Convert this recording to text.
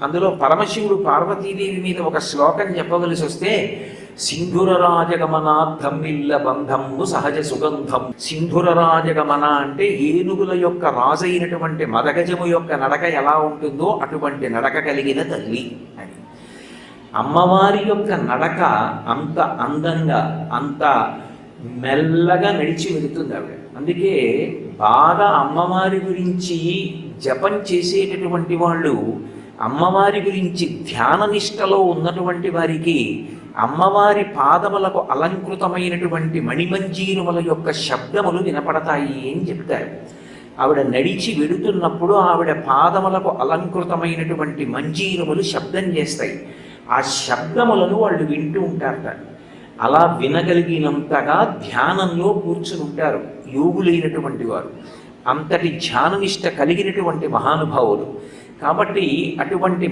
అందులో పరమశివుడు పార్వతీదేవి మీద ఒక శ్లోకం చెప్పవలసి వస్తే, సింధుర రాజగమనార్థం ఇల్ల బంధము సహజ సుగంధం. సింధుర రాజగమన అంటే ఏనుగుల యొక్క రాజైనటువంటి మదగజము యొక్క నడక ఎలా ఉంటుందో అటువంటి నడక కలిగిన తల్లి అని. అమ్మవారి యొక్క నడక అంత అందంగా, అంత మెల్లగా నడిచి వెళుతుంది ఆవిడ. అందుకే బాగా అమ్మవారి గురించి జపం చేసేటటువంటి వాళ్ళు, అమ్మవారి గురించి ధ్యాన నిష్టలో ఉన్నటువంటి వారికి అమ్మవారి పాదములకు అలంకృతమైనటువంటి మణిమంజీరుముల యొక్క శబ్దములు వినపడతాయి అని చెప్తారు. ఆవిడ నడిచి వెడుతున్నప్పుడు ఆవిడ పాదములకు అలంకృతమైనటువంటి మంజీరములు శబ్దం చేస్తాయి. ఆ శబ్దములను వాళ్ళు వింటూ ఉంటారట. అలా వినగలిగినంతగా ధ్యానంలో కూర్చుని ఉంటారు యోగులైనటువంటి వారు. అంతటి ధ్యాననిష్ట కలిగినటువంటి మహానుభావులు. కాబట్టి అటువంటి